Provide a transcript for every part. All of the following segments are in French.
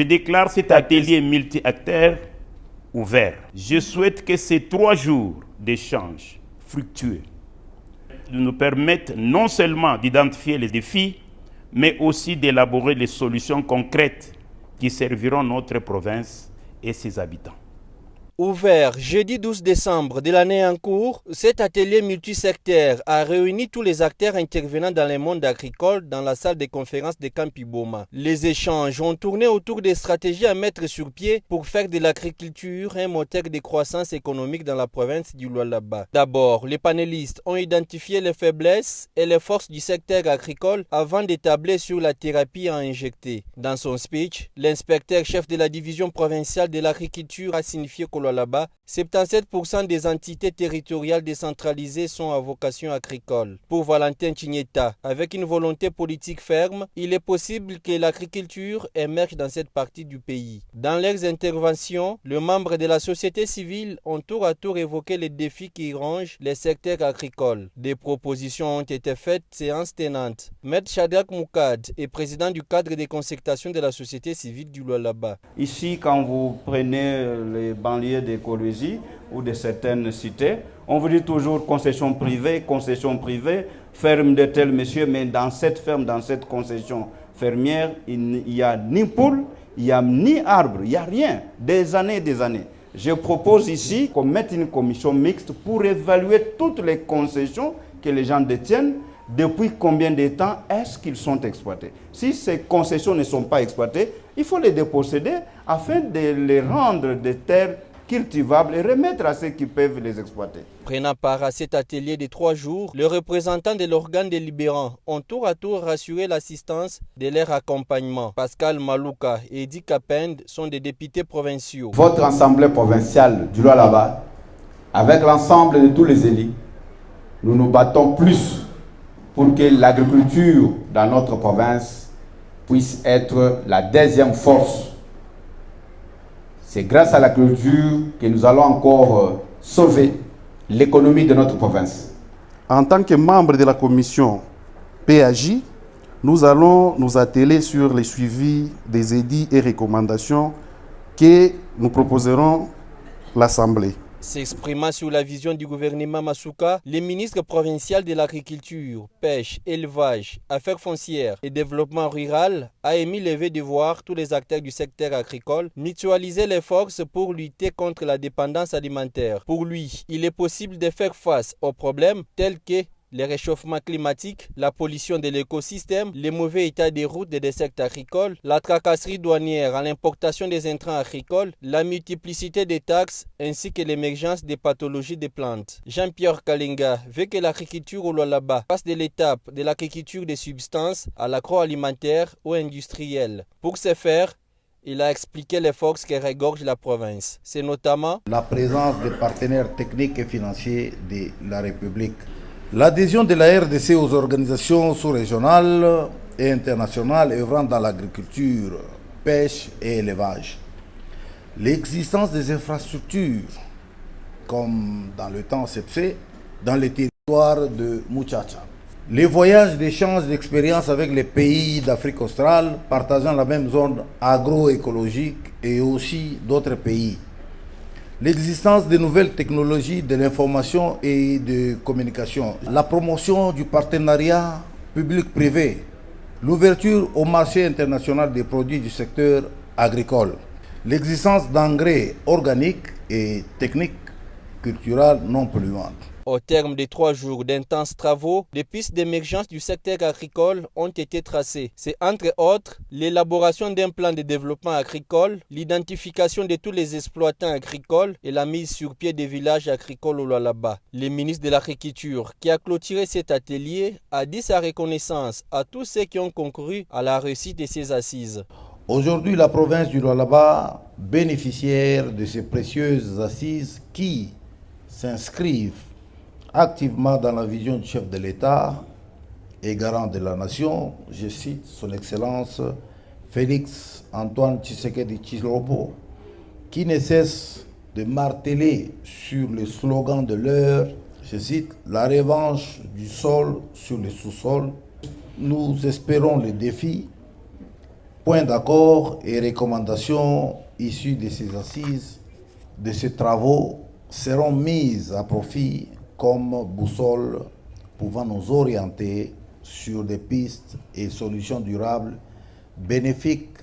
Je déclare cet atelier multi-acteurs ouvert. Je souhaite que ces 3 jours d'échange fructueux nous permettent non seulement d'identifier les défis, mais aussi d'élaborer les solutions concrètes qui serviront notre province et ses habitants. Ouvert jeudi 12 décembre de l'année en cours, cet atelier multisectaire a réuni tous les acteurs intervenant dans le monde agricole dans la salle de conférence de Campiboma. Les échanges ont tourné autour des stratégies à mettre sur pied pour faire de l'agriculture un moteur de croissance économique dans la province du Lualaba. D'abord, les panélistes ont identifié les faiblesses et les forces du secteur agricole avant d'établir sur la thérapie à injecter. Dans son speech, l'inspecteur chef de la division provinciale de l'agriculture a signifié qu'au Lualaba, 77% des entités territoriales décentralisées sont à vocation agricole. Pour Valentin Chigneta, avec une volonté politique ferme, il est possible que l'agriculture émerge dans cette partie du pays. Dans leurs interventions, les membres de la société civile ont tour à tour évoqué les défis qui rongent les secteurs agricoles. Des propositions ont été faites, séance tenante. Maître Shadrach Moukad est président du cadre de concertation de la société civile du Lualaba. Ici, quand vous prenez les banlieues d'écologie ou de certaines cités, on vous dit toujours concession privée, ferme de tel monsieur, mais dans cette ferme, dans cette concession fermière, il n'y a ni poule, il n'y a ni arbre, il n'y a rien, des années et des années. Je propose ici qu'on mette une commission mixte pour évaluer toutes les concessions que les gens détiennent. Depuis combien de temps est-ce qu'ils sont exploités? Si ces concessions ne sont pas exploitées, il faut les déposséder afin de les rendre des terres cultivables et remettre à ceux qui peuvent les exploiter. Prenant part à cet atelier de 3 jours, les représentants de l'organe délibérant ont tour à tour rassuré l'assistance de leur accompagnement. Pascal Malouka et Edi Kapend sont des députés provinciaux. Votre assemblée provinciale du Lualaba, avec l'ensemble de tous les élus, nous nous battons plus pour que l'agriculture dans notre province puisse être la deuxième force. C'est grâce à l'agriculture que nous allons encore sauver l'économie de notre province. En tant que membre de la commission PAJ, nous allons nous atteler sur le suivi des édits et recommandations que nous proposerons l'Assemblée. S'exprimant sur la vision du gouvernement Masuka, le ministre provincial de l'Agriculture, Pêche, Élevage, Affaires foncières et Développement rural a émis le vœu de voir tous les acteurs du secteur agricole mutualiser les forces pour lutter contre la dépendance alimentaire. Pour lui, il est possible de faire face aux problèmes tels que le réchauffement climatique, la pollution de l'écosystème, le mauvais état des routes et des secteurs agricoles, la tracasserie douanière à l'importation des intrants agricoles, la multiplicité des taxes ainsi que l'émergence des pathologies des plantes. Jean-Pierre Kalinga veut que l'agriculture au Lualaba passe de l'étape de l'agriculture des substances à l'agroalimentaire ou industrielle. Pour ce faire, il a expliqué les forces qui regorgent la province. C'est notamment la présence des partenaires techniques et financiers de la République. L'adhésion de la RDC aux organisations sous-régionales et internationales œuvrant dans l'agriculture, pêche et élevage. L'existence des infrastructures, comme dans le temps s'est fait, dans les territoires de Muchacha. Les voyages d'échange d'expériences avec les pays d'Afrique australe partageant la même zone agroécologique et aussi d'autres pays. L'existence de nouvelles technologies de l'information et de communication, la promotion du partenariat public-privé, l'ouverture au marché international des produits du secteur agricole, l'existence d'engrais organiques et techniques culturelles non polluantes. Au terme de 3 jours d'intenses travaux, des pistes d'émergence du secteur agricole ont été tracées. C'est entre autres l'élaboration d'un plan de développement agricole, l'identification de tous les exploitants agricoles et la mise sur pied des villages agricoles au Lualaba. Le ministre de l'Agriculture, qui a clôturé cet atelier, a dit sa reconnaissance à tous ceux qui ont concouru à la réussite de ces assises. Aujourd'hui, la province du Lualaba, bénéficiaire de ces précieuses assises qui s'inscrivent activement dans la vision du chef de l'État et garant de la nation, je cite son Excellence Félix Antoine Tshisekedi Tshilombo, qui ne cesse de marteler sur le slogan de l'heure, je cite, la revanche du sol sur le sous-sol. Nous espérons les défis Points d'accord et recommandations issues de ces assises, de ces travaux, seront mises à profit comme boussole pouvant nous orienter sur des pistes et solutions durables bénéfiques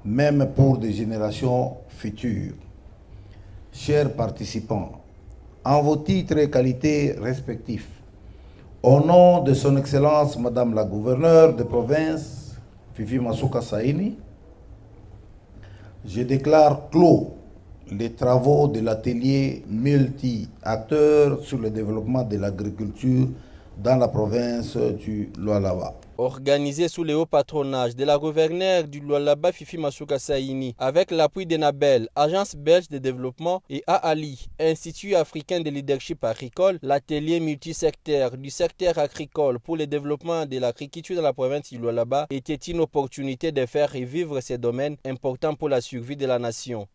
même pour des générations futures. Chers participants, en vos titres et qualités respectifs, au nom de son Excellence Madame la Gouverneure de province, Fifi Masuka Saini, je déclare clos les travaux de l'atelier multi-acteurs sur le développement de l'agriculture dans la province du Lualaba. Organisé sous le haut patronage de la gouverneure du Lualaba Fifi Masuka Saini, avec l'appui d'Enabel, Agence belge de développement, et AALI, Institut africain de leadership agricole, l'atelier multisecteur du secteur agricole pour le développement de l'agriculture dans la province du Lualaba était une opportunité de faire revivre ces domaines importants pour la survie de la nation.